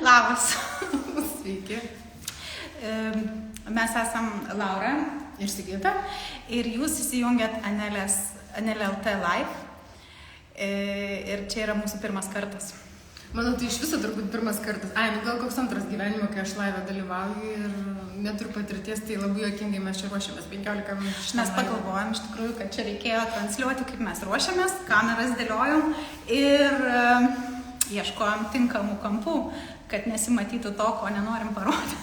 Labas. Sveiki. Mes esam Laura Ir Sigita. ir jūs įsijungiat Anelė LT Live. Ir čia yra mūsų pirmas kartas. Manau, tai iš viso turbūt pirmas kartas. Gal koks antras gyvenimo, kai aš live dalyvauju ir neturiu patirties, tai labai juokingai mes čia ruošiamės 15 minučių. Mes pagalvojom iš tikrųjų, kad čia reikėjo transliuoti, kaip mes ruošiamės, kameras dėliojom ir ieškojom tinkamų kampų, kad nesimatytų to, ko nenorim parodyti.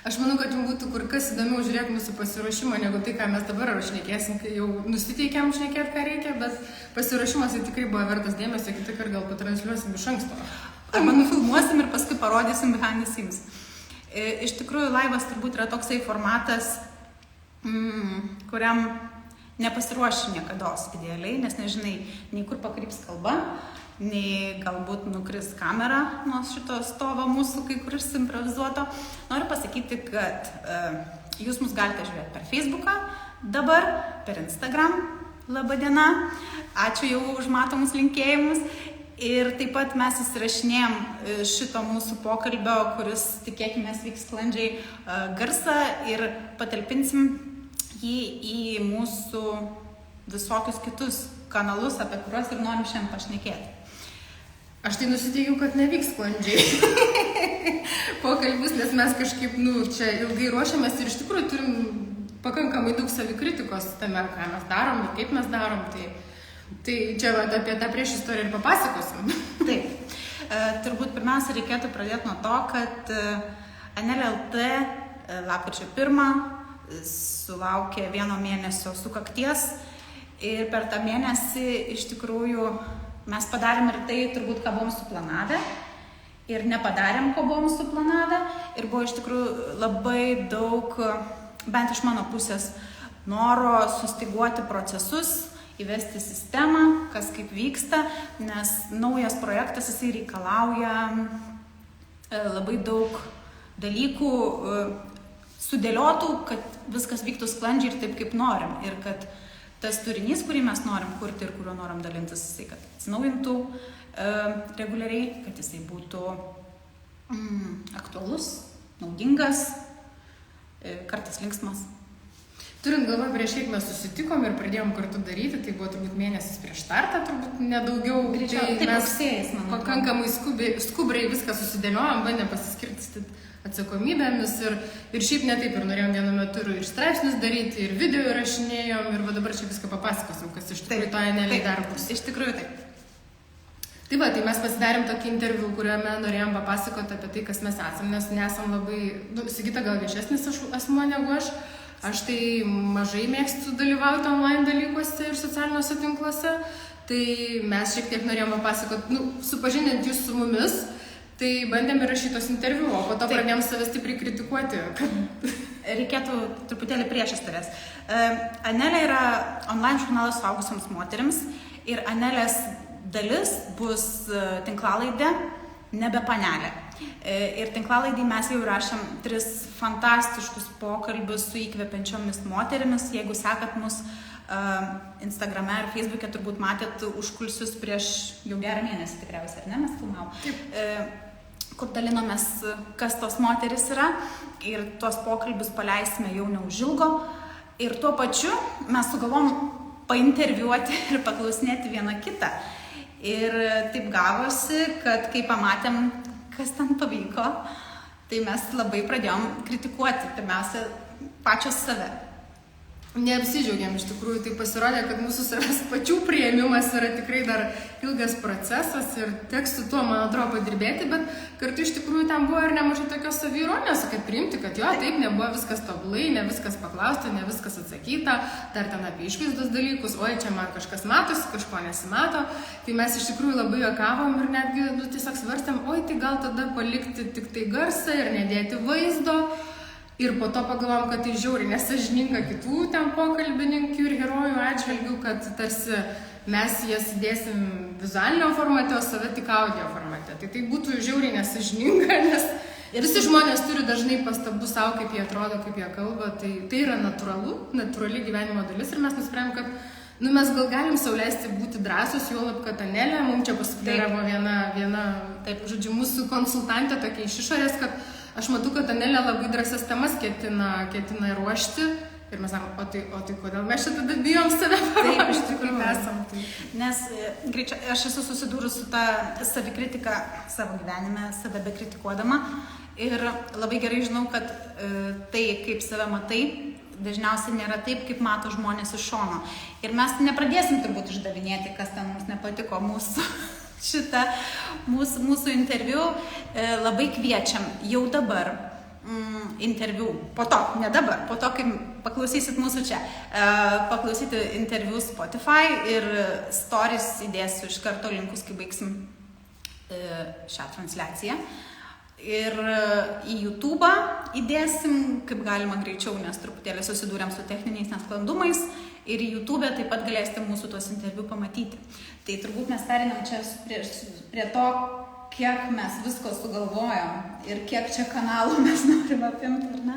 Aš manau, kad jums būtų kur kas įdomiau žiūrėti mūsų pasiruošimą, negu tai, ką mes dabar šnekėsim, kai jau nusiteikėm šnekėti, ką reikia, bet pasiruošimas tai tikrai buvo vertas dėmesio, kitą kartą gal patransliuosim iš anksto. Arba nufilmuosim ir paskui parodysim behind the scenes. Iš tikrųjų, laivas turbūt yra toksai formatas, kuriam nepasiruoši niekados idealiai, nes nežinai, nei kur pakryps kalba, nei galbūt nukris kamera nuo šito stovo mūsų, kai kuris improvizuoto. Noriu pasakyti, kad jūs mus galite žiūrėti per Facebooką, dabar per Instagram. Labadiena, ačiū jau už matomus linkėjimus. Ir taip pat mes įsirašinėjom šito mūsų pokalbio, kuris tikėkime vyks sklandžiai garsą ir patalpinsim jį į mūsų visokius kitus kanalus, apie kuriuos ir norim šiandien pašnekėti. Aš tai nusiteikiau, kad nevyks sklandžiai pokalbis, nes mes kažkaip, čia ilgai ruošiamės ir iš tikrųjų turim pakankamai daug savikritikos tame, ką mes darom ir kaip mes darom. Tai čia apie tą prieš istoriją ir papasakosim. Taip. Turbūt pirmiausia reikėtų pradėti nuo to, kad Anelė LT lapkričio 1 sulaukė 1 mėnesio sukakties ir per tą mėnesį iš tikrųjų mes padarėm ir tai turbūt, ką buvom suplanavę ir nepadarėm, ko buvom suplanavę ir buvo iš tikrųjų labai daug, bent iš mano pusės, noro sustyguoti procesus, įvesti sistemą, kas kaip vyksta, nes naujas projektas jisai reikalauja labai daug dalykų sudėliotų, kad viskas vyktų sklandžiai ir taip, kaip norim. Ir kad tas turinys, kurį mes norim kurti ir kuriuo norim dalintis, jisai kad atsinaujintų reguliariai, kad jisai būtų aktualus, naudingas, kartais linksmas. Turint galvoje, prieš kiek mes susitikom ir pradėjom kartu daryti, tai buvo turbūt mėnesis prieš startą, turbūt nedaugiau. Greičiau, tai mes rugsėjis, manau. Pakankamai skubriai viską susidėliojom, bandėm pasiskirti atsakomybėmis ir šiaip netaip ir norėjom vienu metu ir straipsnius daryti, ir video įrašinėjom ir va dabar čia viską papasakosim, kas iš tikrųjų to Anelė dar bus. Iš tikrųjų taip. Tai mes pasidarėm tokį interviu, kuriame norėjom papasakoti apie tai, kas mes esam, nes nesam labai, Sigita gal viešesnis asmuo negu aš. Aš tai mažai mėgstu dalyvauti online dalykuose ir socialiniuose tinkluose, tai mes šiek tiek norėjom papasakoti, supažindinti jūs su mumis, tai bandėm įrašyti tos interviu, o po to pradėjom save stipriai kritikuoti. Reikėtų truputėlį priešistorės. Anelė yra online žurnalas suaugusioms moterims ir Anelės dalis bus tinklalaidė Nebe panelė. Ir tinklalaidį mes jau rašėm 3 fantastiškus pokalbius su įkvepiančiomis moterimis. Jeigu sekat mus Instagrame ir Facebook'e, turbūt matėt užkulsius prieš jau gerą mėnesį tikriausiai, ar ne, mes filmavom. Kur dalinomės, kas tos moteris yra ir tuos pokalbius paleisime jau neužilgo. Ir tuo pačiu mes sugalvom painterviuoti ir paklausinėti vieną kitą. Ir taip gavosi, kad kai pamatėm, kas ten pavyko, tai mes labai pradėjom kritikuoti, pirmiausia, pačios save. Neapsidžiaugiam iš tikrųjų, tai pasirodė, kad mūsų savęs pačių priėmimas yra tikrai dar ilgas procesas ir teks su tuo, man atrodo, padirbėti, bet kartu iš tikrųjų ten buvo ir nemažai tokios saviironijos, kad priimti, kad taip, nebuvo viskas tobulai, ne viskas paklausta, ne viskas atsakyta, dar ten apie išvaizdos dalykus, oi, čia man kažkas matosi, kažko nesimato, tai mes iš tikrųjų labai juokavom ir netgi tiesiog svarstėm, oi, tai gal tada palikti tik tai garsą ir nedėti vaizdo. Ir po to pagalvom, kad tai žiauriai nesąžininga kitų ten pokalbininkių ir herojų atžvilgių, kad tarsi mes jas įdėsim vizualinio formate, o save tik audio formate. Tai būtų žiauriai nesąžininga, nes visi žmonės turi dažnai pastabų savo, kaip jie atrodo, kaip jie kalba. Tai yra natūrali gyvenimo dalis ir mes nusprendėm, kad mes gal galim sau leisti būti drąsus, juolab, kad Anelė mums čia pasidaravo viena Taip. Žodžiu, mūsų konsultantė tokia iš išorės, kad aš matau, kad Anelė labai drąsias temas ketina ruošti. Ir mes sakom, o tai kodėl mes čia tada bijom save parodyti? Taip, iš tikrųjų esam. Tai. Nes greičiau, aš esu susidūrus su ta savikritika savo gyvenime, save bekritikuodama. Ir labai gerai žinau, kad tai, kaip save matai, dažniausiai nėra taip, kaip mato žmonės iš šono. Ir mes nepradėsim turbūt išdavinėti, kas ten mums nepatiko mūsų interviu. Labai kviečiam jau dabar interviu, po to, ne dabar, po to, kai paklausysit mūsų čia, paklausyti interviu Spotify ir stories įdėsiu iš karto linkus, kai baigsim šią transliaciją. Ir į YouTube'ą įdėsim, kaip galima greičiau, nes truputėlį susidūrėm su techniniais nesklandumais. Ir į YouTube'ą taip pat galėsite mūsų tuos interviu pamatyti. Tai turbūt mes perinam čia prie to, kiek mes visko sugalvojom ir kiek čia kanalų mes norim apimti, ar ne?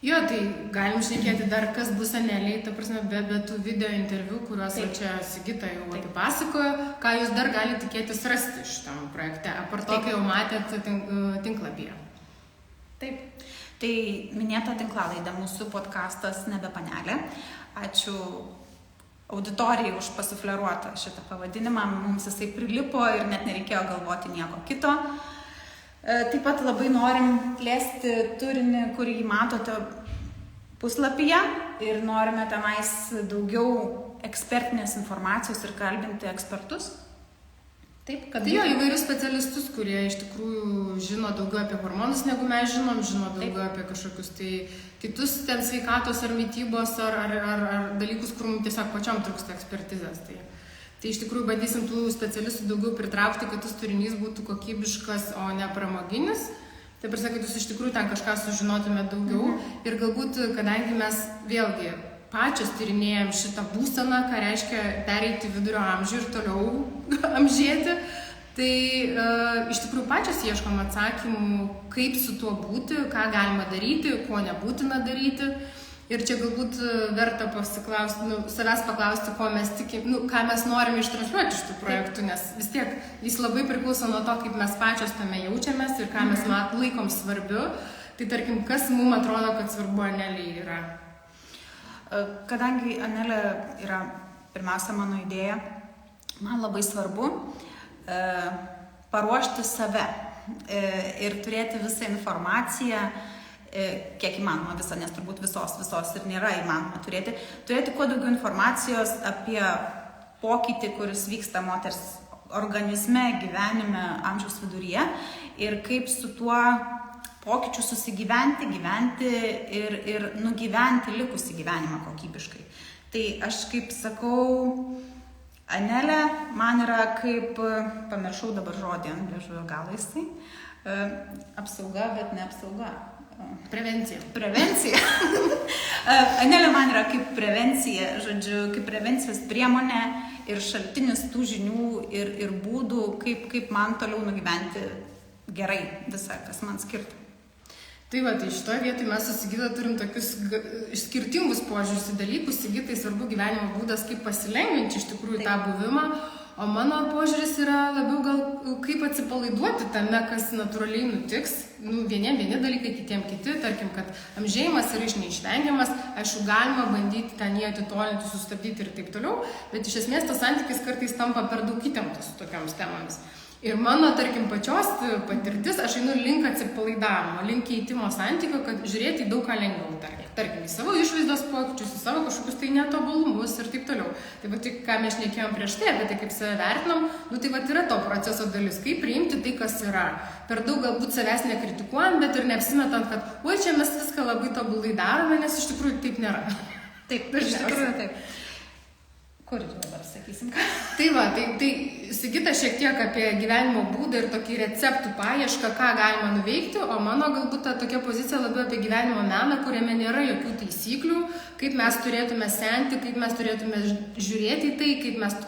Jo, tai galim šnekėti dar, kas bus Anelei, ta prasme, be tų video interviu, kuriuos čia Sigita jau pasakojo, ką jūs dar galite tikėtis rasti šitam projekte, apart to, kai jau matėt tinklapyje. Taip, tai minėta tinklalaidė, mūsų podcastas Nebe panelė. Ačiū auditorijai už pasufleruotą šitą pavadinimą, mums jisai prilipo ir net nereikėjo galvoti nieko kito. Taip pat labai norim plėsti turinį, kurį matote puslapyje ir norime tenais daugiau ekspertinės informacijos ir kalbinti ekspertus. Taip, kad tai jo, įvairius specialistus, kurie iš tikrųjų žino daugiau apie hormonus, negu mes žinom, žino daugiau apie kažkokius tai kitus ten sveikatos ar mitybos ar dalykus, kur mums tiesiog pačiam trūksta ekspertizės. Tai iš tikrųjų bandysim tų specialistų daugiau pritraukti, kad tas turinys būtų kokybiškas, o ne pramoginis. Tai prasme, kad jūs iš tikrųjų ten kažką sužinotumėte daugiau. Ir galbūt, kadangi mes vėlgi pačios tyrinėjom šitą būseną, ką reiškia pereiti vidurio amžių ir toliau amžėti, tai iš tikrųjų pačios ieškom atsakymų, kaip su tuo būti, ką galima daryti, ko nebūtina daryti. Ir čia galbūt verta pasiklausti, savęs paklausti, ko mes tikim, ką mes norime ištransliuoti iš tų projektų, nes vis tiek jis labai priklauso nuo to, kaip mes pačios tame jaučiamės ir ką mes laikom svarbiu. Tai tarkim, kas mums atrodo, kad svarbu Anelei yra. Kadangi Anelė yra pirmiausia mano idėja, man labai svarbu paruošti save ir turėti visą informaciją, kiek įmanoma visą, nes turbūt visos ir nėra įmanoma turėti kuo daugiau informacijos apie pokytį, kuris vyksta moters organizme, gyvenime, amžiaus viduryje ir kaip su tuo pokyčių susigyventi, gyventi ir nugyventi likusį gyvenimą kokybiškai. Tai aš kaip sakau, Anelė man yra kaip, pamiršau dabar žodį ant liežuvio galo jisai, apsauga, bet ne apsauga. Prevencija. Anelė man yra kaip prevencija, žodžiu, kaip prevencijos priemonė ir šaltinis tų žinių ir būdų, kaip man toliau nugyventi gerai visą, kas man skirta. Tai va, tai šitoje vietoje mes su Sigita turim tokius skirtingus požiūrius į dalykus. Sigitai svarbu gyvenimo būdas, kaip pasilengvinti iš tikrųjų tą buvimą, o mano požiūris yra labiau gal kaip atsipalaiduoti tame, kas natūraliai nutiks. Vieni dalykai, kitiem kiti, tarkim, kad amžėjimas yra neišvengiamas, aišku, galima bandyti ten jį atitolinti, sustabdyti ir taip toliau, bet iš esmės tas santykis kartais tampa per daug įtemptas su tokioms temomis. Ir mano, tarkim, pačios patirtis, aš einu link atsipalaidavimo, link keitimo santykio, kad žiūrėti daug ką lengviau, tarkim, į savo išvaizdos pokyčius, į savo kažkokius tai netobulumus ir taip toliau. Tai va, ką mes šnekėjom prieš tai, apie tai, kaip save vertinam, tai va, yra to proceso dalis, kaip priimti tai, kas yra. Per daug galbūt savęs nekritikuojant, bet ir neapsimetant, kad, oi, čia mes viską labai tobulai darome, nes iš tikrųjų taip nėra. Taip, iš tikrųjų taip. Kur dabar sakysim ką? Tai va, tai Sigita šiek tiek apie gyvenimo būdą ir tokį receptų paiešką, ką galima nuveikti, o mano galbūt tokia pozicija labiau apie gyvenimo meną, kuriame nėra jokių taisyklių, kaip mes turėtume senti, kaip mes turėtume žiūrėti į tai,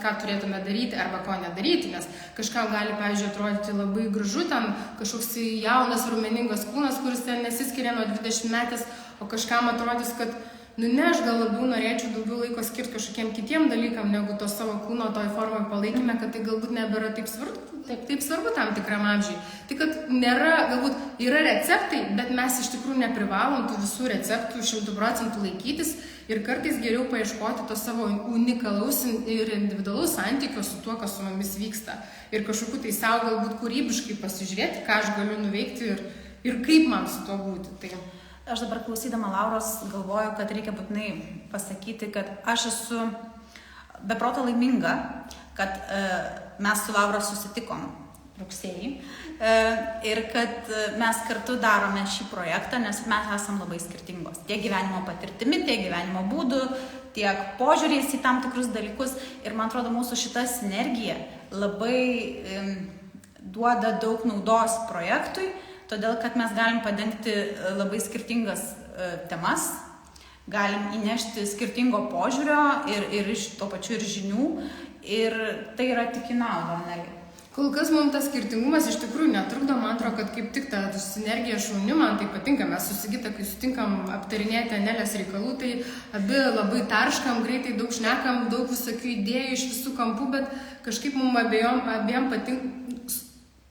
ką turėtume daryti arba ko nedaryti, nes kažkam gali, pavyzdžiui, atrodyti labai gražu, ten kažkoks jaunas, raumeningas kūnas, kuris ten nesiskiria nuo 20 metės, o kažkam atrodys, kad aš gal labiau norėčiau daugiau laiko skirti kažkokiem kitiem dalykam, negu to savo kūno toj formai palaikymę, kad tai galbūt nebėra taip svarbu, taip svarbu tam tikram amžiui. Tai kad nėra, galbūt yra receptai, bet mes iš tikrųjų neprivalom tų visų receptų 100% laikytis ir kartais geriau paieškoti to savo unikalaus ir individualaus santykio su tuo, kas su mumis vyksta. Ir kažkokiu tai savo galbūt kūrybiškai pasižiūrėti, ką aš galiu nuveikti ir kaip man su to būti. Tai... Aš dabar klausydama Lauros galvoju, kad reikia būtinai pasakyti, kad aš esu beproto laiminga, kad mes su Laura susitikom rugsėjį ir kad mes kartu darome šį projektą, nes mes esam labai skirtingos. Tiek gyvenimo patirtimi, tiek gyvenimo būdu, tiek požiūrės į tam tikrus dalykus. Ir man atrodo, mūsų šita sinergija labai duoda daug naudos projektui, todėl kad mes galim padengti labai skirtingas temas, galim įnešti skirtingo požiūrio ir iš to pačiu ir žinių, ir tai yra tik į naudą, Anelė. Kol kas mums tas skirtingumas iš tikrųjų netrukdo, man atrodo, kad kaip tik ta sinergija šauni, man tai patinka, mes su Sigita, kai sutinkam aptarinėti Anelės reikalų, tai abi labai tarškam, greitai daug šnekam, daug visokių idėjų iš visų kampų, bet kažkaip mums abiem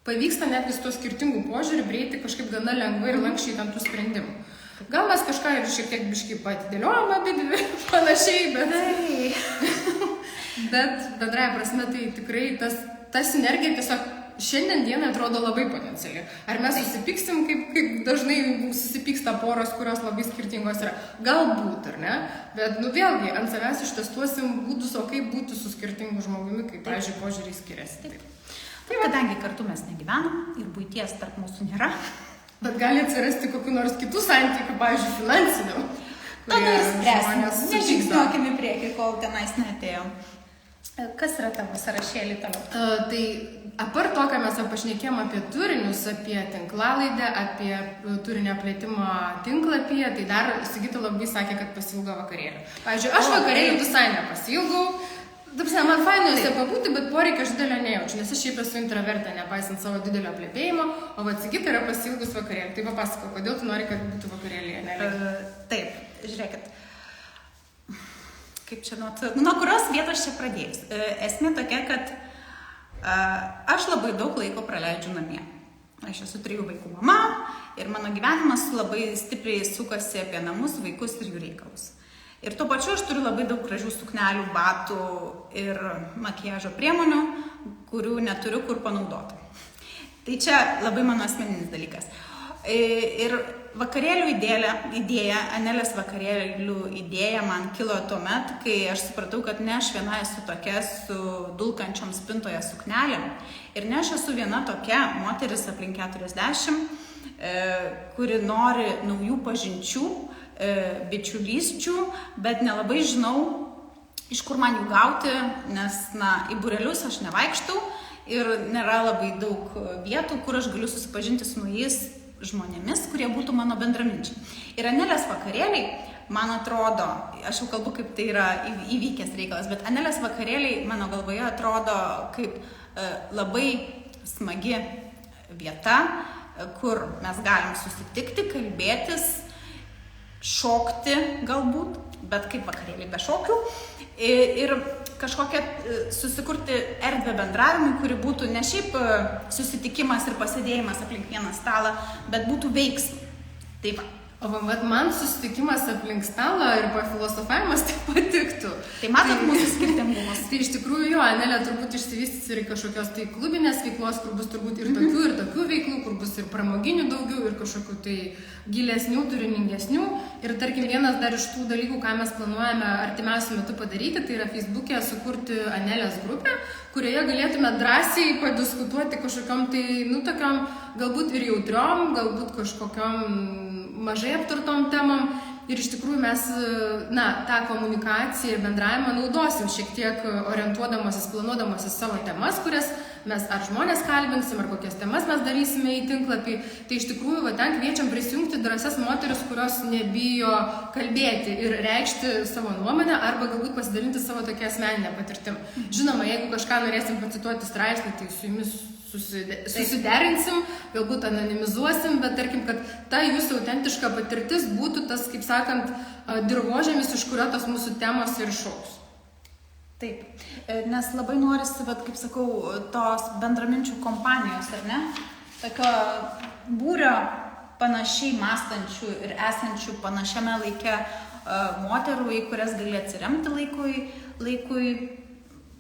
pavyksta netgi su to skirtingų požiūrį prieiti kažkaip gana lengvai ir lankščiai tam tų sprendimų. Gal mes kažką ir šiek tiek biškai patidėliojom abi panašiai, bet bendrąja prasme tai tikrai ta sinergija tiesiog šiandien dienai atrodo labai potenciali. Ar mes susipyksim, kaip dažnai susipyksta poros, kurios labai skirtingos yra? Galbūt, ar ne? Bet vėlgi, ant savęs ištestuosim būdus, o kaip būti su skirtingu žmogumi, kaip, pavyzdžiui, požiūriai skiriasi. Taip. Tai kadangi kartu mes negyvenam ir buities tarp mūsų nėra. Bet gali atsirasti kokių nors kitų santykių, pavyzdžiui, finansinių. Tada ir spręsim, nežingsniuokim į priekį, kol tenais neatėjom. Kas yra tavo sąrašėlį toliau? Tai apart to, ką mes pašnekėjom apie turinius, apie tinklalaidę, apie turinio plėtimą tinklapyje, tai dar Sigita labai sakė, kad pasiilgo vakarėlių. Pavyzdžiui, aš vakarėlių visai nepasiilgau. Man fainai juose pabūti, bet poreikio aš didelio nejaučiu, nes aš šiaip esu intravertė, nepaisant savo didelio plėpėjimo, o Sigita yra pasiilgus vakarėlį. Tai papasakok, kodėl tu nori, kad būtų vakarėlyje, Nelė? Taip, žiūrėkit. Kaip čia nuo kurios vietos čia pradėjus? Esmė tokia, kad aš labai daug laiko praleidžiu namie. Aš esu 3 vaikų mama ir mano gyvenimas labai stipriai sukasi apie namus, vaikus ir jų reikalus. Ir tuo pačiu aš turiu labai daug gražių suknelių, batų ir makiažo priemonių, kurių neturiu kur panaudoti. Tai čia labai mano asmeninis dalykas. Ir vakarėlių idėja, Anelės vakarėlių idėja man kilo tuomet, kai aš supratau, kad ne aš viena esu tokia su dulkančiom spintoje suknelėm. Ir ne aš esu viena tokia moteris aplink 40, kuri nori naujų pažinčių, bičiulysčių, bet nelabai žinau, iš kur man jų gauti, nes, į būrelius aš nevaikštau ir nėra labai daug vietų, kur aš galiu susipažinti su naujais žmonėmis, kurie būtų mano bendraminčiai. Ir Anelės vakarėliai, man atrodo, aš jau kalbu, kaip tai yra įvykęs reikalas, bet Anelės vakarėliai mano galvoje atrodo kaip labai smagi vieta, kur mes galim susitikti, kalbėtis, šokti galbūt, bet kaip vakarėliai be šokių ir kažkokią susikurti erdvę bendravimui, kuri būtų ne šiaip susitikimas ir pasėdėjimas aplink vieną stalą, bet būtų veiksmas. Taip. O man susitikimas aplink stalą ir pafilosofavimas tai patiktų. Tai matot mūsų skirtingumus. Tai iš tikrųjų jo, Anelė turbūt išsivystys ir kažkokios tai klubinės veiklos, kur bus turbūt ir tokių veiklų, kur bus ir pramoginių daugiau, ir kažkokių tai gilesnių, turiningesnių. Ir tarkim, vienas dar iš tų dalykų, ką mes planuojame artimiausiu metu padaryti, tai yra Facebook'e sukurti Anelės grupę, kurioje galėtume drąsiai padiskutuoti kažkokiom tai, tokiom galbūt ir jautriom, galbūt kažkokiom mažai aptartom temom. Ir iš tikrųjų mes, tą komunikaciją ir bendravimą naudosim šiek tiek orientuodamasis, planuodamasis savo temas, kurias mes ar žmonės kalbinsim, ar kokias temas mes darysime į tinklapį. Tai iš tikrųjų ten kviečiam prisijungti drąsias moteris, kurios nebijo kalbėti ir reikšti savo nuomonę arba galbūt pasidalinti savo tokią asmeninę patirtim. Žinoma, jeigu kažką norėsim pacituoti straipsnį, tai su jumis susiderinsim, galbūt anonimizuosim, bet tarkim, kad ta jūsų autentiška patirtis būtų tas, kaip sakant, dirvožėmis, iš kurio tos mūsų temos ir šauks. Taip, nes labai norisi, vat, kaip sakau, tos bendraminčių kompanijos, ar ne? Tokio būrio panašiai mąstančių ir esančių panašiame laike moterų, į kurias gali atsiremti laikui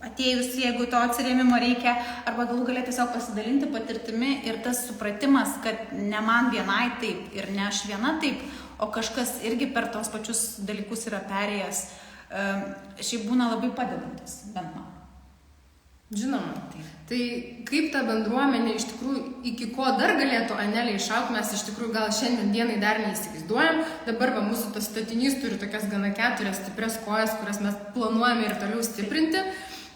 atėjus, jeigu to atsirėmimo reikia, arba galų galia tiesiog pasidalinti patirtimi ir tas supratimas, kad ne man vienai taip ir ne aš viena taip, o kažkas irgi per tos pačius dalykus yra perėjęs, šiaip būna labai padedantis, bent man. Žinoma. Tai kaip ta bendruomenė iš tikrųjų, iki ko dar galėtų Anelė išaugti, mes iš tikrųjų gal šiandien dienai dar neįsivaizduojam. Dabar mūsų tas statinys turi tokias gana 4 stiprias kojas, kurias mes planuojame ir toliau stiprinti.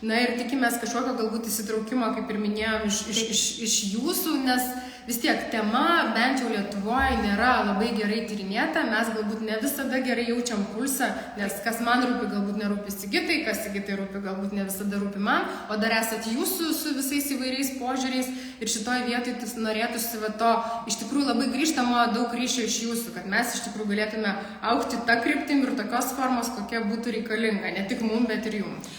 Na ir tikimės kažkokio galbūt įsitraukimo, kaip ir minėjom, iš jūsų, nes vis tiek tema, bent jau Lietuvoje, nėra labai gerai tyrinėta, mes galbūt ne visada gerai jaučiam pulsą, nes kas man rūpi, galbūt nerūpi Sigitai, kas Sigitai rūpi, galbūt ne visada rūpi man, o dar esat jūsų su visais įvairiais požiūriais ir šitoj vietoj norėtųsi to iš tikrųjų labai grįžtamo daug ryšio iš jūsų, kad mes iš tikrųjų galėtume augti tą kryptim ir tokios formos, kokia būtų reikalinga, ne tik mum, bet ir jums.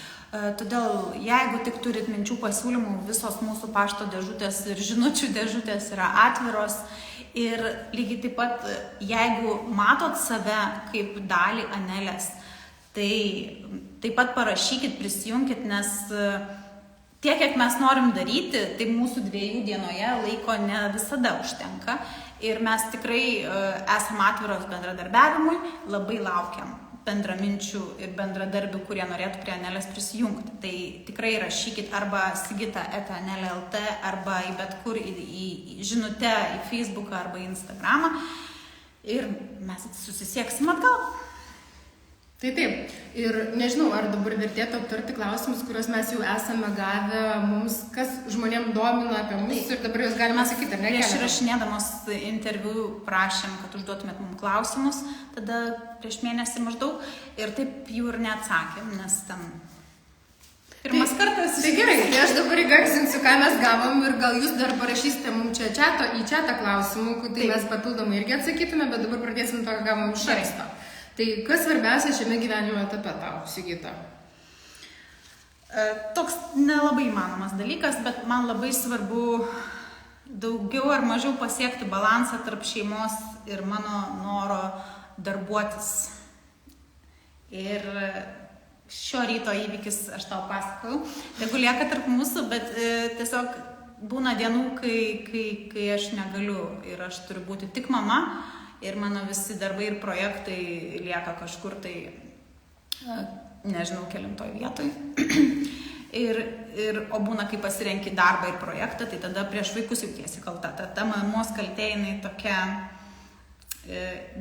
Todėl, jeigu tik turit minčių pasiūlymų, visos mūsų pašto dėžutės ir žinučių dėžutės yra atviros. Ir lygiai taip pat, jeigu matot save kaip dalį Anelės, tai taip pat parašykit, prisijunkit, nes tiek, kiek mes norim daryti, tai mūsų 2 dienoje laiko ne visada užtenka. Ir mes tikrai esam atviros bendradarbiavimui, labai laukiam bendraminčių ir bendradarbių, kurie norėtų prie Anelės prisijungti. Tai tikrai rašykit arba sigita@anelė.lt arba į bet kur į žinutę, į Facebooką arba į Instagramą ir mes susisieksim atgal. Tai taip. Ir nežinau, ar dabar vertėtų aptarti klausimus, kuriuos mes jau esame gavę mums, kas žmonėm domina apie mus ir dabar jūs galime atsakyti, ar ne? Prieš įrašinėdamos interviu prašėm, kad užduotumėt mums klausimus, tada prieš mėnesį maždaug ir taip jų ir neatsakėm, nes ten pirmas kartas. Tai gerai, tai aš dabar įgarsinsiu, ką mes gavom ir gal jūs dar parašysite mums čia į čatą klausimų, tai mes papildomai irgi atsakytume, bet dabar pradėsim to, ką gavom iš anksto. Tai kas svarbiausia šiame gyvenimo etape tau, Sigita? Toks nelabai įmanomas dalykas, bet man labai svarbu daugiau ar mažiau pasiekti balansą tarp šeimos ir mano noro darbuotis. Ir šio ryto įvykis aš tau pasakau, tegu lieka tarp mūsų, bet tiesiog būna dienų, kai aš negaliu ir aš turiu būti tik mama. Ir mano visi darbai ir projektai lieka kažkur tai, nežinau, kelintoj vietoj. O būna, kai pasirenki darbą ir projektą, tai tada prieš vaikus jautiesi kalta. Ta mamos kaltė, jinai tokia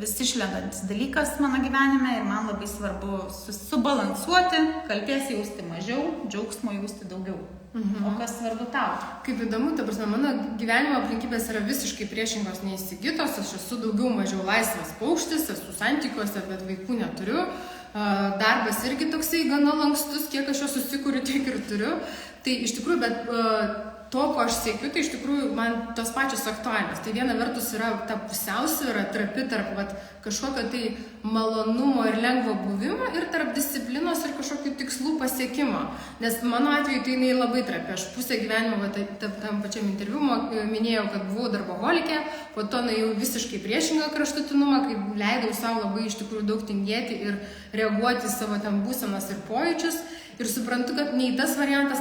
vis išlendantis dalykas mano gyvenime ir man labai svarbu subalansuoti, kaltės jausti mažiau, džiaugsmo jausti daugiau. O kas svarbu tau? Kaip įdomu, ta prasme, mano gyvenimo aplinkybės yra visiškai priešingos nei Sigitos, aš esu daugiau mažiau laisvas paukštis, esu santykiuose, bet vaikų neturiu. Darbas irgi toksai gana lankstus, kiek aš jo susikuriu, tiek ir turiu. Tai iš tikrųjų, bet to, ko aš siekiu, tai iš tikrųjų man tos pačios aktualios. Tai viena vertus yra ta pusiausvyra trapi tarp kažkokio tai malonumo ir lengvo buvimo ir tarp disciplinos ir kažkokių tikslų pasiekimo. Nes mano atveju tai jinai labai trapi. Aš pusę gyvenimo tam pačiam interviu minėjau, kad buvau darboholikė, po to jau visiškai priešingą kraštutinumą, kai leidau savo labai iš tikrųjų daug tingėti ir reaguoti savo tam būsenas ir pojūčius. Ir suprantu, kad nei tas variantas,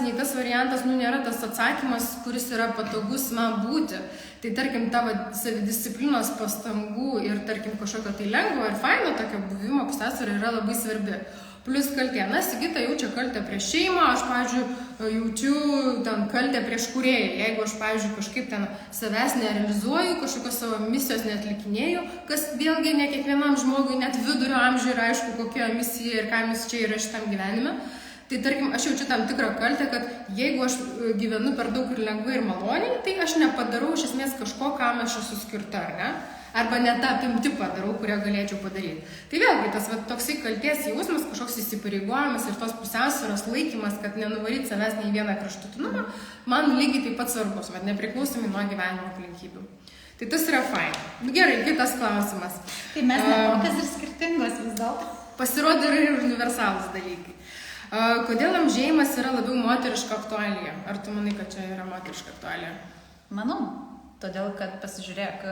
nėra tas atsakymas, kuris yra patogus man būti. Tai tarkim, tavo savidisciplinos pastangų ir tarkim kažkokio tai lengvo ir faino tokio buvimo pusiausvyra yra labai svarbi. Plus kaltė. Na, Sigita jaučia kaltę prieš šeimą, aš, pavyzdžiui, jaučiu ten kaltę prieš kūrėją. Jeigu aš, pavyzdžiui, kažkaip ten savęs nerealizuoju, kažkokios savo misijos neatlikinėju, kas vėlgi ne kiekvienam žmogui, net vidurio amžiuje yra aišku, kokia misija ir ką jis čia yra šitam gyvenime. Tai tarkim, aš jaučiu tam tikrą kaltę, kad jeigu aš gyvenu per daug ir lengvai ir maloniai, tai aš nepadarau iš esmės kažko, kam aš esu skirta, ar ne? Arba ne tą apimtį padarau, kurią galėčiau padaryti. Tai vėlgi tas toksai kaltės jausmas, kažkoks įsipareigojimas ir tos pusiausvyros laikymas, kad nenuvaryti savęs nei vieną kraštutinumą, man lygiai taip pat svarbus, nepriklausomai nuo gyvenimo aplinkybių. Tai tas yra fain. Gerai, kitas klausimas. Tai mes ne tokias ir skirtingos vis dėlto. Pasirodo ir universalūs dalykai. Kodėl amžėjimas yra labiau moteriška aktualija? Ar tu manai, kad čia yra moteriška aktualija? Manau, todėl kad pasižiūrėk,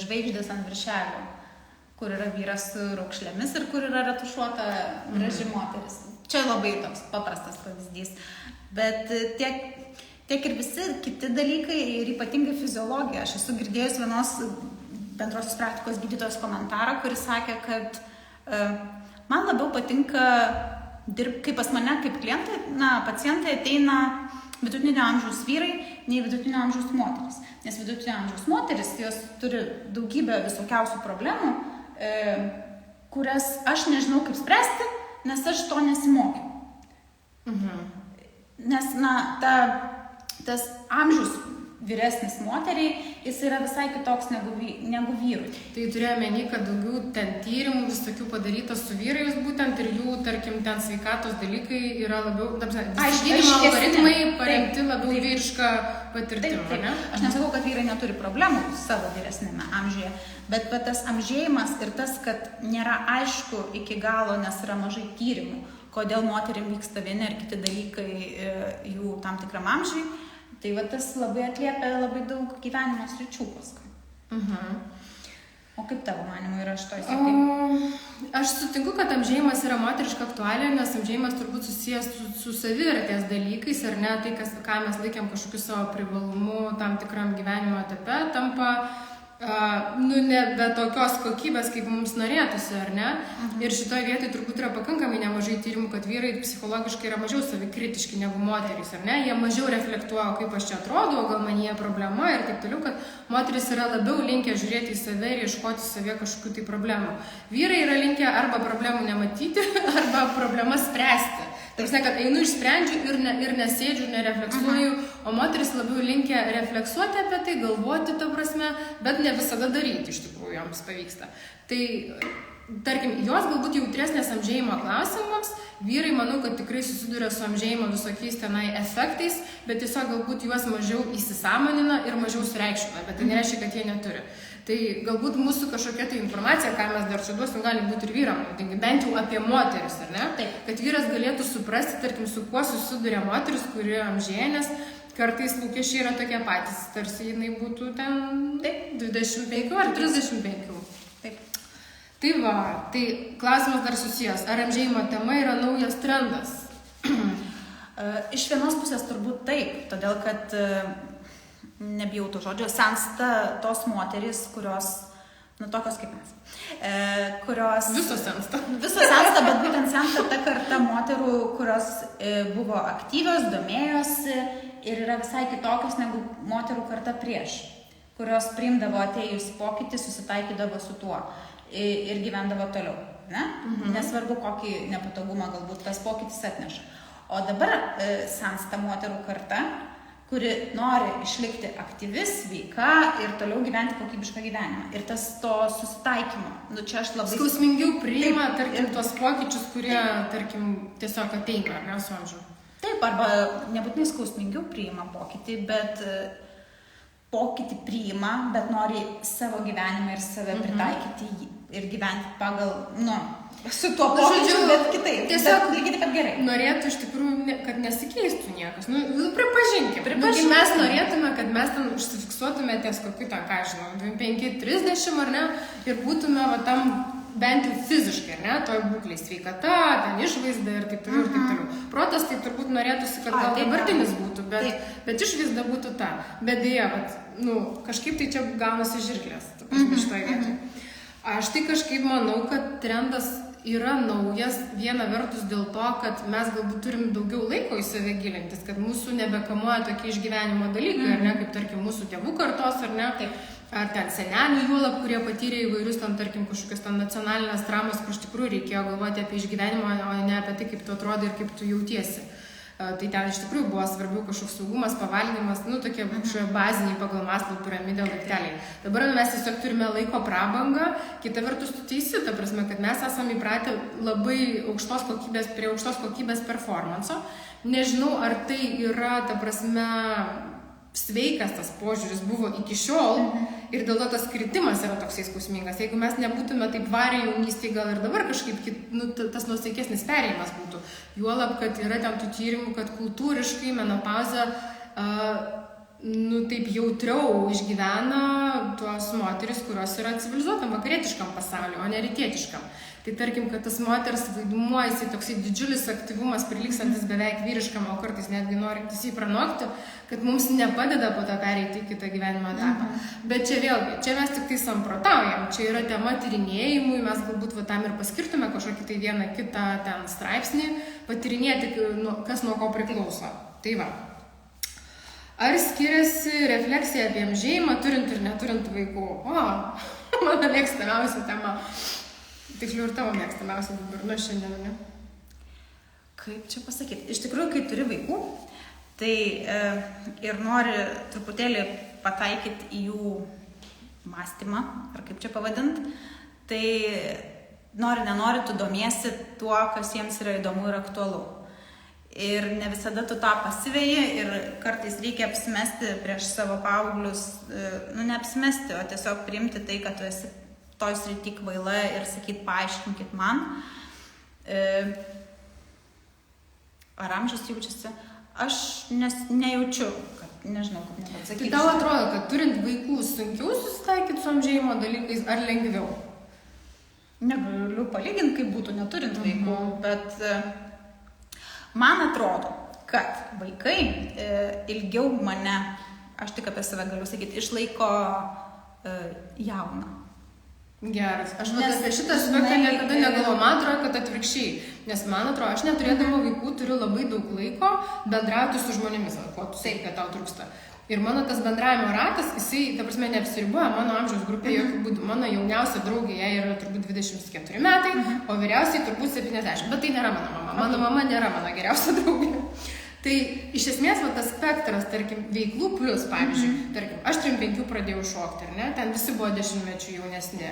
žvaigždės ant viršelio, kur yra vyras su raukšlėmis ir kur yra retušuota graži moteris. Čia labai toks paprastas pavyzdys. Bet tiek ir visi kiti dalykai ir ypatingai fiziologija. Aš esu girdėjus vienos bendrosios praktikos gydytojos komentarą, kuris sakė, kad man labiau patinka dirbti, kaip pas mane, kaip klientai, pacientai ateina vidutinio amžiaus vyrai, nei vidutinio amžiaus moteris. Nes vidutinio amžiaus moteris, jos turi daugybę visokiausių problemų, kurias aš nežinau kaip spręsti, nes aš to nesimokiau. Nes, tas amžius vyresnis moteriai, jis yra visai kitoks negu vyrui. Tai turėjome meni, kad daugiau ten tyrimų visokių padaryta su vyrais būtent ir jų, tarkim, ten sveikatos dalykai yra labiau, gydymo algoritmai paremti labiau vyrišką patirtimą, ne? Aš nesakau, kad vyrai neturi problemų savo vyresnėme amžiuje, bet tas amžėjimas ir tas, kad nėra aišku iki galo, nes yra mažai tyrimų, kodėl moterim vyksta vieni ar kiti dalykai jų tam tikram amžiui, tai tas labai atliepia labai daug gyvenimo sričių paskui. O kaip tavo manimu yra šitoj srityje? Aš sutinku, kad amžėjimas yra moteriška aktualija, nes amžėjimas turbūt susijęs su savivertės dalykais, ar ne, tai, ką mes laikėm kažkokiu savo privalumu tam tikram gyvenimo etape, tampa nebe tokios kokybės, kaip mums norėtųsi, ar ne? Ir šitoje vietoje turbūt yra pakankamai nemažai tyrimų, kad vyrai psichologiškai yra mažiau savikritiški negu moterys, ar ne? Jie mažiau reflektuoja, kaip aš čia atrodo, gal man jie problema ir taip toliau, kad moteris yra labiau linkę žiūrėti į save ir ieškoti savie kažkokių tai problemų. Vyrai yra linkę arba problemų nematyti, arba problemas spręsti. Tarsi, kad einu išsprendžiu ir nesėdžiu, nerefleksuoju, o moteris labiau linkia refleksuoti apie tai, galvoti ta prasme, bet ne visada daryti, iš tikrųjų, joms pavyksta. Tai, tarkim, jos galbūt jautresnės amžėjimo klausimams, vyrai, manau, kad tikrai susiduria su amžėjimo visokiais tenai efektais, bet tiesiog galbūt juos mažiau įsisąmonina ir mažiau sureikšmina, bet tai nereiškia, kad jie neturi. Tai galbūt mūsų kažkokia tai informacija, ką mes dar čia duosim, gali būti ir vyram, bent jau apie moteris, ar ne? Taip. Kad vyras galėtų suprasti, tarkim, su kuo susiduria moteris, kuri amžėja, nes kartais lūkesčiai yra tokie patys, tarsi jinai būtų ten 25 ar 35. Taip. Tai va, tai klausimas dar susijęs, ar amžėjimo tema yra naujas trendas? Iš vienos pusės turbūt taip, todėl kad nebijau to žodžio, sensta tos moterys, kurios, tokios kaip mes, kurios... Visos sensta. Visos sensta, bet būtent sensta ta karta moterų, kurios buvo aktyvios, domėjosi ir yra visai kitokios negu moterų karta prieš, kurios priimdavo atėjus pokytį, susitaikydavo su tuo ir gyvendavo toliau, ne? Nesvarbu, kokį nepatogumą galbūt tas pokytis atneša. O dabar sensta moterų karta, kuri nori išlikti aktyvi, sveika ir toliau gyventi kokybišką gyvenimą. Ir tas to susitaikymo, čia aš labai... Skausmingiau priima, tarkim, tuos pokyčius, kurie, tarkim, tiesiog ateina, ar ne, su amžiu. Taip, arba nebūtinai skausmingiau priima pokytį, bet pokytį priima, bet nori savo gyvenimą ir save pritaikyti ir gyventi pagal, su tuo pokyčiu, bet kitaip. Tiesiog lygiai taip pat gerai. Norėtų iš tikrųjų, kad nesikeistų niekas. Pripažinkim. Mes norėtume, kad mes ten užsifiksuotume ties kokiu ten, ką žinau, 25-30 ar ne, ir būtume tam bent jau fiziškai, ar ne, toj būklei sveikata, ten išvaizda ir taip toliau, ir taip toliau. Protas tai turbūt norėtųsi, kad gal dabartinis būtų, bet išvaizda būtų ta. Bet dėja, kažkaip tai čia gaunasi žirklės, šitoje vietoje. Aš tai kažkaip manau, kad trendas yra naujas, viena vertus dėl to, kad mes galbūt turim daugiau laiko į save gilintis, kad mūsų nebekamuoja tokie išgyvenimo dalykai, ar ne, kaip tarkim mūsų tėvų kartos, ar ne, ar ten senelių juolab, kurie patyrė įvairius ten, tarkim, kažkokias ten nacionalinės traumas, kur iš tikrųjų reikėjo galvoti apie išgyvenimą, o ne apie tai, kaip tu atrodai ir kaip tu jautiesi. Tai ten iš tikrųjų buvo svarbiau kažkoks saugumas, pavalgymas, tokie kažkokie baziniai pagal Maslow piramidę laipteliai. Dabar mes tiesiog turime laiko prabangą, kita vertus tu teisi, ta prasme, kad mes esame įpratę labai prie aukštos kokybės performanso. Nežinau, ar tai yra, ta prasme, sveikas tas požiūris buvo iki šiol ir dėl to tas kritimas yra toksai skausmingas. Jeigu mes nebūtume taip varę jaunystėje, gal ir dabar kažkaip tas nuosaikesnis perėjimas būtų. Juolab, kad yra ten tų tyrimų, kad kultūriškai menopauzę taip jautriau išgyvena tuos moteris, kurios yra civilizuotam vakarietiškam pasauliu, o ne rytietiškam. Tai tarkim, kad tas moters vaidmuo, jisai toksai didžiulis aktyvumas prilygstantis beveik vyriškam, o kartais netgi norintis jį pranokti, kad mums nepadeda po to pereiti į kitą gyvenimo etapą. Bet čia vėlgi, čia mes tik tai samprotaujam, čia yra tema tyrinėjimui, mes galbūt tam ir paskirtume kažkokį tai vieną kitą ten straipsnį, patyrinėti, kas nuo ko priklauso. Tai va. Ar skiriasi refleksija apie amžėjimą, turint ir neturint vaikų? Mano mėgstamiausia tema. Tiksliau ir tavo mėgstamiausia dabar, nuo šiandien, ne? Kaip čia pasakyti? Iš tikrųjų, kai turi vaikų, tai ir nori truputėlį pataikyti į jų mąstymą, ar kaip čia pavadint, tai nenori, tu domiesi tuo, kas jiems yra įdomu ir aktualu. Ir ne visada tu tą pasiveji ir kartais reikia apsimesti prieš savo paauglius, neapsimesti, o tiesiog priimti tai, kad tu esi toj srity kvaila ir sakyt, paaiškinkit man. Ar amžius jaučiasi? Aš nejaučiu, kad nežinau, kaip nepatsakyti. Tai tau atrodo, kad turint vaikų sunkiau susitaikyti su amžėjimo dalykais ar lengviau? Negaliu palyginti, kaip būtų neturint vaikų, bet man atrodo, kad vaikai ilgiau mane, aš tik apie save galiu sakyti, išlaiko jauną. Geras. Aš apie šitą aspektą niekada negalvoju. Man atrodo, kad atvirkščiai. Nes man atrodo, aš neturėdama vaikų turiu labai daug laiko bendrauti su žmonėmis, ko tu sakai, kad tau trūksta. Ir mano tas bendravimo ratas, jisai, ta prasme, neapsiriboja mano amžiaus grupė, jokių būdų. Mano jauniausia draugė, jai yra turbūt 24 metai, o vyriausiai turbūt 70. Bet tai nėra mano mama. Mano mama nėra mano geriausia draugė. Tai iš esmės tas spektras, tarkim, veiklų plus, pavyzdžiui, tarkim, aš 35 pradėjau šokti, ar ne? Ten visi buvo 10 mečių jaunesni.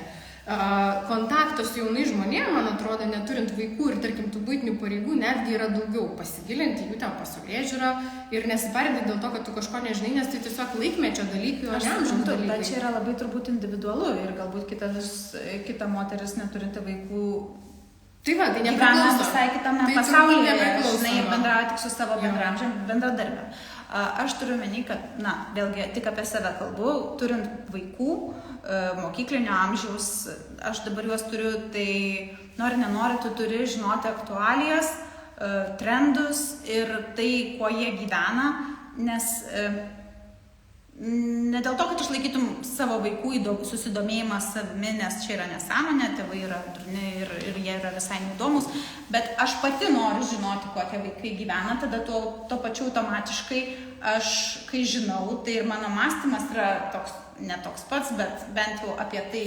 Kontakto su jaunai žmonėm, man atrodo, neturint vaikų ir, tarkim, tų buitinių pareigų netgi yra daugiau pasigilinti jų ten pasaulėžiūrą ir nesiparinti dėl to, kad tu kažko nežinai, nes tai tiesiog laikmečio dalykai, o ne amžiaus dalykai. Bet čia yra labai turbūt individualu ir galbūt kita moteris neturinti vaikų. Tai va, tai nepriklauso. Visai kitame pasaulyje, žinai, bendrauja tik su savo bendradarbė. Aš turiu menį, kad, vėlgi, tik apie save kalbu, turint vaikų, mokyklinio amžiaus, aš dabar juos turiu, tai nenori, tu turi žinoti aktualijas, trendus ir tai, kuo jie gyvena, nes ne dėl to, kad išlaikytum savo vaikų susidomėjimą savimi, nes čia yra nesąmonė, tėvai yra durni ir jie yra visai neįdomus, bet aš pati noriu žinoti, kuo tie vaikai gyvena, tada to pačiu automatiškai aš, kai žinau, tai ir mano mąstymas yra toks, ne toks pats, bet bent jau apie tai.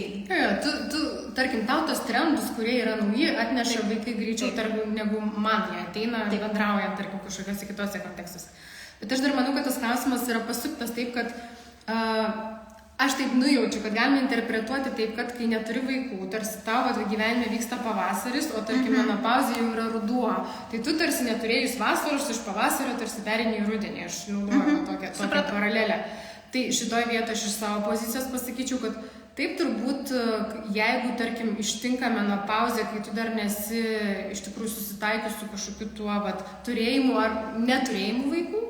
Tu, tarkim, tau tos trendus, kurie yra nauji, atneša vaikai greičiau, negu man jie ateina, bendraujant, tarkim, kažkokiuose kitose kontekstuose. Bet aš dar manau, kad tas klausimas yra pasuktas taip, kad aš taip nujaučiu, kad galime interpretuoti taip, kad kai neturi vaikų, tarsi tavo gyvenime vyksta pavasaris, o tarkim menopauzė jau yra ruduo. Tai tu tarsi neturėjus vasaros, iš pavasario tarsi perini į rudenį. Aš naudoju tokią paralelę. Tai šitoj vietoje aš iš savo pozicijos pasakyčiau, kad taip turbūt, jeigu, tarkim, ištinka menopauzė, kai tu dar nesi iš tikrųjų susitaikius su kažkokiu tuo turėjimu ar neturėjimu vaikų,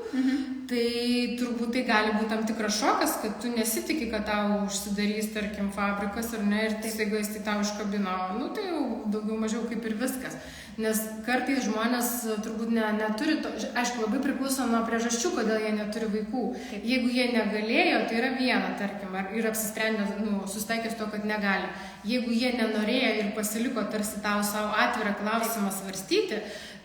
tai turbūt tai gali būti tam tikras šokas, kad tu nesitiki, kad tau užsidarys, tarkim, fabrikas ar ne, ir staiga jis tau iškabino. Tai jau daugiau mažiau kaip ir viskas. Nes kartais žmonės turbūt neturi to, aišku, labai priklauso nuo priežasčių, kodėl jie neturi vaikų. Jeigu jie negalėjo, tai yra viena, tarkim, ir apsisprendė, susitaikęs to, kad negali. Jeigu jie nenorėjo ir pasiliko tarsi tau savo atvirą klausimą svarstyti,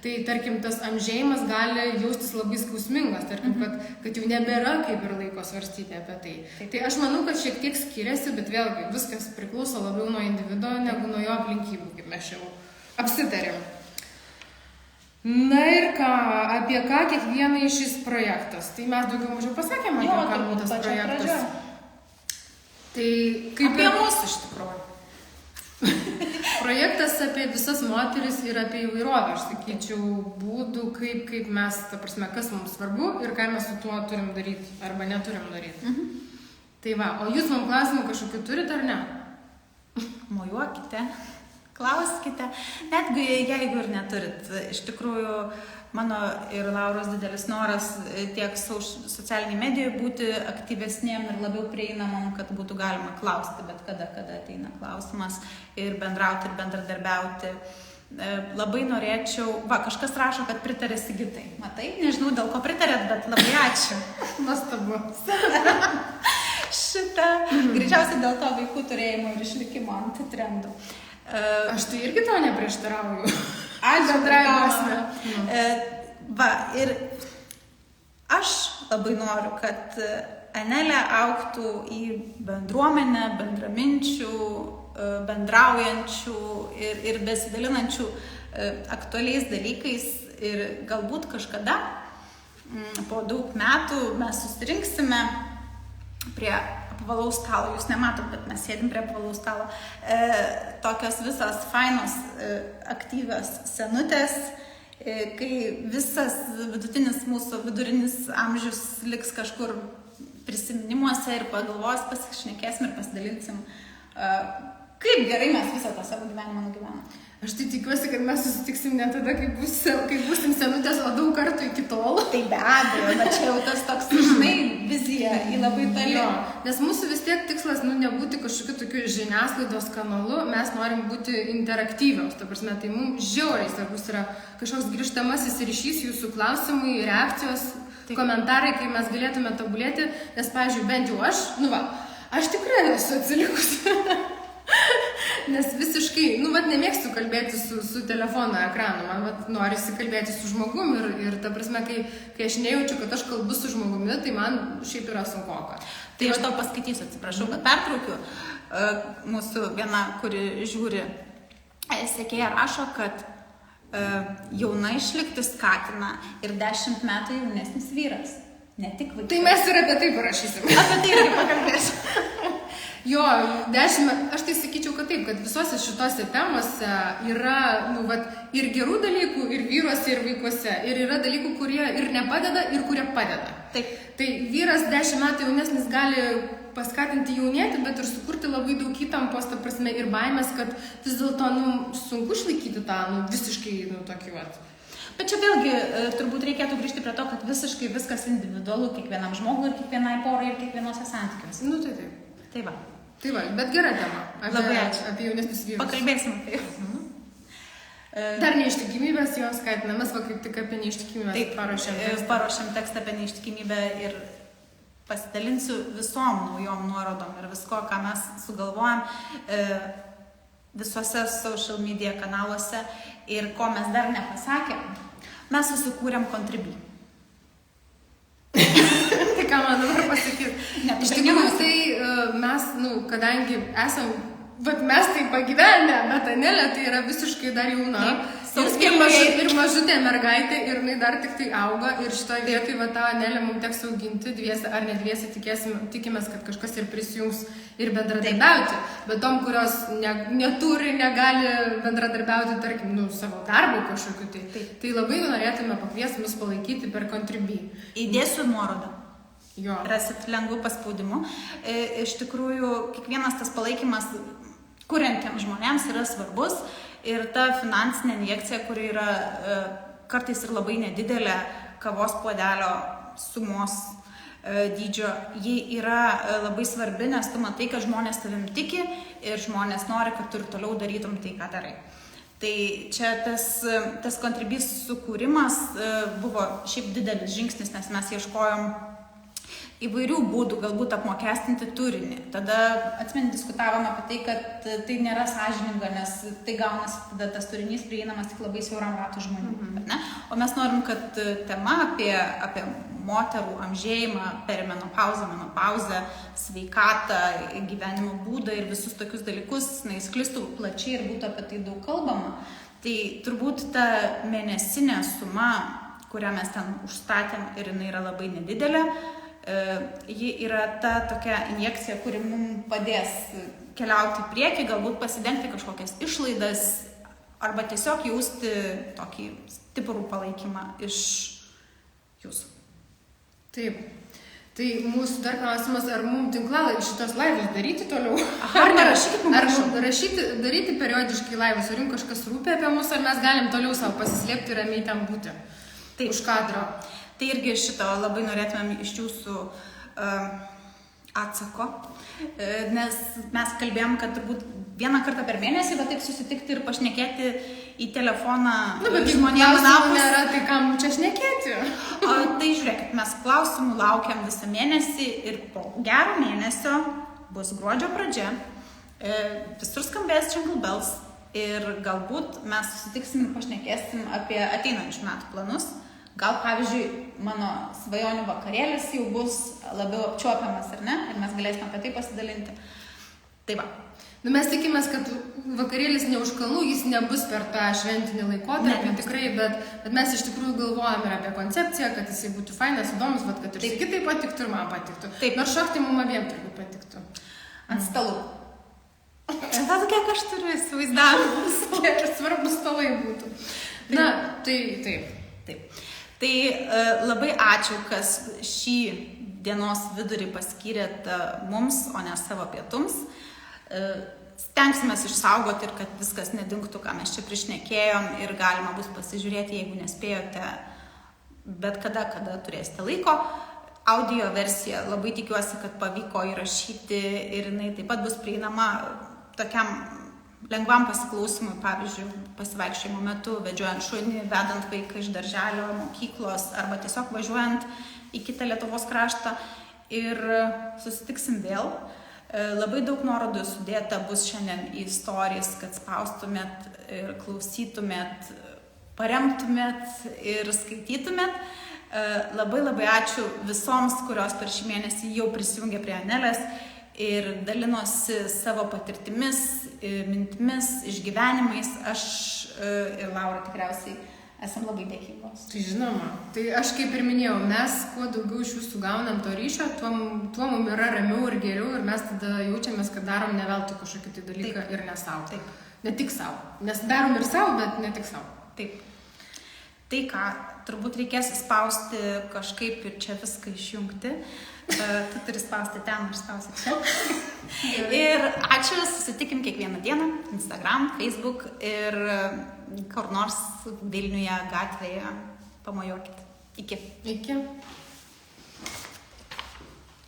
tai, tarkim, tas amžėjimas gali jaustis labai skausmingas, tarkim, kad jau nebėra kaip ir laiko svarstyti apie tai. Tai aš manau, kad šiek tiek skiriasi, bet vėlgi viskas priklauso labiau nuo individo negu nuo jo aplinkybių, kaip mes jau apsitarėm. Na ir ką, apie ką kiekvieną iš šis projektas? Tai mes daugiau mažiau pasakėme, apie ką buvo tas projektas. Tai kaip apie mūsų iš tikrųjų. projektas apie visas moteris ir apie įvairovę, aš sakyčiau, būdų, kaip mes, ta prasme, kas mums svarbu ir ką mes su tuo turim daryti arba neturim daryti. Tai va, o jūs man klausimų kažkokių turite ar ne? Mojuokite, klauskite, netgi jeigu ir neturit. Iš tikrųjų, mano ir Lauros didelis noras tiek socialiniai medijoje būti aktyvesnėm ir labiau prieinamom, kad būtų galima klausti, bet kada ateina klausimas ir bendrauti ir bendradarbiauti. Labai norėčiau, kažkas rašo, kad pritarė Sigitai. Matai, nežinau dėl ko pritarėt, bet labai ačiū. Nuostabu. Greičiausiai dėl to vaikų turėjimo ir išlikimo ant trendų. Aš tai irgi to neprieštarauju. Ir aš labai noriu, kad Anelė augtų į bendruomenę, bendraminčių, bendraujančių ir besidalinančių aktualiais dalykais ir galbūt kažkada po daug metų mes susirinksime prie apvalaus stalo, jūs nematot, bet mes sėdim prie apvalaus stalo, tokios visas fainos, aktyvios senutės, kai visas vidutinis mūsų vidurinis amžius liks kažkur prisiminimuose ir pagalvos, pasišnekėsim ir pasidalinsim, kaip gerai mes visą tą savo gyvenimą nugyvenam. Aš tai tikiuosi, kad mes susitiksim ne tada, kai būsim senutės, o daug kartų iki tol. Tai be abejo, bet čia jau tas toks, žinai, vizija į labai toli. Jo, nes mūsų vis tiek tikslas, nebūti kažkokiu tokiu žiniasklaidos kanalu, mes norim būti interaktyvios. Ta prasme, tai mums žiauriai svarbus yra kažkoks grįžtamasis ryšys, jūsų klausimai, reakcijos, komentarai, kai mes galėtume tobulėti, nes, pavyzdžiui, bent jau aš tikrai esu atsilikusi. Nes visiškai, nemėgstu kalbėti su telefono ekranu, man norisi kalbėti su žmogum ir ta prasme, kai aš nejaučiu, kad aš kalbu su žmogumi, tai man šiaip yra sunkoka. Tai aš tau paskaitysiu, atsiprašau, kad pertraukiu. Mūsų viena, kuri žiūri, sekėja rašo, kad jauna išlikti skatina ir 10 metų jaunesnis vyras, ne tik vaikai. Tai mes ir apie tai parašysim. Apie tai irgi pakalbėsiu. Jo, 10, aš tai sakyčiau, kad taip, kad visose šitose temose yra, ir gerų dalykų, ir vyruose, ir vaikuose, ir yra dalykų, kurie ir nepadeda, ir kurie padeda. Taip. Tai vyras 10 metų jaunesnis gali paskatinti jaunėti, bet ir sukurti labai daug įtampos, ta prasme, ir baimės, kad vis dėlto, sunku išlaikyti tą, visiškai, tokį, Bet čia vėlgi turbūt reikėtų grįžti prie to, kad visiškai viskas individualu kiekvienam žmogui ir kiekvienai porai ir kiekvienose santykiuose. Tai taip. Tai va, bet gera tema. Labai ačiū. Apie jaunesnius vyrus. Pakalbėsim apie juos. Dar neištikimybės jos skaitinamas, kaip tik apie neištikimybės paruošėm tekstą apie neištikimybę ir pasidalinsiu visom naujom nuorodom ir visko, ką mes sugalvojam visuose social media kanaluose ir ko mes dar nepasakėm. Mes susikūrėm Contribui. Tai ką man dabar pasakyti? Iš tikrųjų, tai mes, kadangi esam, mes tai pagyvenę, bet Anelė tai yra visiškai dar jauna. Ir mažutė mergaitė, ir jinai dar tik tai auga. Ir šitoje vietoje tą Anelę mums teks auginti dviese ar ne dviese, tikimės, kad kažkas ir prisijungs ir bendradarbiauti. Bet tom, kurios neturi, negali bendradarbiauti, tarkim, savo darbo kažkokiu, tai labai norėtume pakviesti mus palaikyti per Contribui. Įdėsiu nuorodą. Jo. Rasit lengvų paspaudimu. Iš tikrųjų, kiekvienas tas palaikymas kuriantiems žmonėms yra svarbus ir ta finansinė injekcija, kuri yra kartais ir labai nedidelė kavos puodelio sumos dydžio, ji yra labai svarbi, nes tu matai, kad žmonės tavim tiki ir žmonės nori, kad tu ir toliau darytum tai, ką darai. Tai čia tas Contribui sukūrimas buvo šiaip didelis žingsnis, nes mes ieškojom įvairių būdų galbūt apmokestinti turinį. Tada, atsimeni, diskutavom apie tai, kad tai nėra sąžininga, nes tai gaunasi tada tas turinys prieinamas tik labai siauram ratui žmonių. Ne? O mes norim, kad tema apie moterų amžėjimą, perimenopauzę, menopauzę, sveikatą, gyvenimo būdą ir visus tokius dalykus, sklistų plačiai ir būtų apie tai daug kalbama. Tai turbūt ta mėnesinė suma, kurią mes ten užstatėm ir jinai yra labai nedidelė, ji yra ta tokia injekcija, kuri mums padės keliauti į priekį, galbūt pasidengti kažkokias išlaidas arba tiesiog jausti tokį stiprų palaikymą iš jūsų. Taip. Tai mūsų dar klausimas, ar mums tinklalaidžius šitos laivus daryti toliau? Ar nerašykit mums? Ar daryti periodiškai laivus, ar jums kažkas rūpia apie mus, ar mes galim toliau savo pasislėpti ir ramiai ten būti? Taip. Už kadro. Tai irgi šito labai norėtumėm iš jūsų atsako, nes mes kalbėjom, kad turbūt vieną kartą per mėnesį, bet taip susitikti ir pašnekėti į telefoną Bet žmonėms nėra, tai kam čia šnekėti? Tai žiūrėkit, mes klausimų laukiam visą mėnesį ir po gero mėnesio bus gruodžio pradžia, visur skambės Jingle Bells ir galbūt mes susitiksim ir pašnekėsim apie ateinančių metų planus. Gal, pavyzdžiui, mano svajonių vakarėlis jau bus labiau apčiuopiamas, ar ne? Ir mes galėsime apie tai pasidalinti. Tai va. Nu, mes tikimės, kad vakarėlis ne už kalnų, jis nebus per tą šventinį laikotarpį, tikrai, bet mes iš tikrųjų galvojame ir apie koncepciją, kad jisai būtų fainas, įdomus, bet kad ir kitai patiktų ir man patiktų. Taip. Nors šokti mums abiem turbūt patiktų. Ant stalų. Tas, kiek aš turiu įsivaizdavimus. Kiek svarbus stalai būtų. Na, tai taip. Taip. Tai labai ačiū, kas šį dienos vidurį paskyrėt mums, o ne savo pietums. Stengsimės išsaugoti ir kad viskas nedingtų, ką mes čia prišnekėjom ir galima bus pasižiūrėti, jeigu nespėjote, bet kada turėsite laiko. Audio versiją labai tikiuosi, kad pavyko įrašyti ir jinai taip pat bus prieinama tokiam lengvam pasiklausimui, pavyzdžiui, pasivaikščiojimo metu, vedžiojant šunį, vedant vaiką iš darželio, mokyklos arba tiesiog važiuojant į kitą Lietuvos kraštą ir susitiksim vėl. Labai daug nuorodų sudėta bus šiandien į stories, kad spaustumėt ir klausytumėt, paremtumėt ir skaitytumėt. Labai ačiū visoms, kurios per šį mėnesį jau prisijungė prie Anelės ir dalinosi savo patirtimis, mintimis, išgyvenimais. Aš ir Laura tikriausiai esam labai dėkingos. Tai žinoma. Tai aš kaip ir minėjau, mes kuo daugiau iš jūsų gaunam to ryšio, tuo mums yra ramiau ir geriau ir mes tada jaučiamės, kad darom ne veltui kažkokį tai dalyką ir ne savo. Taip. Ne tik savo. Nes darom ir savo, bet ne tik savo. Taip. Tai ką, turbūt reikės spausti kažkaip ir čia viską išjungti. Tu turi spausti ten ir spausti čia. Ir ačiū, susitikim kiekvieną dieną, Instagram, Facebook ir kur nors Vilniuje gatvėje pamojuokit. Iki. Iki.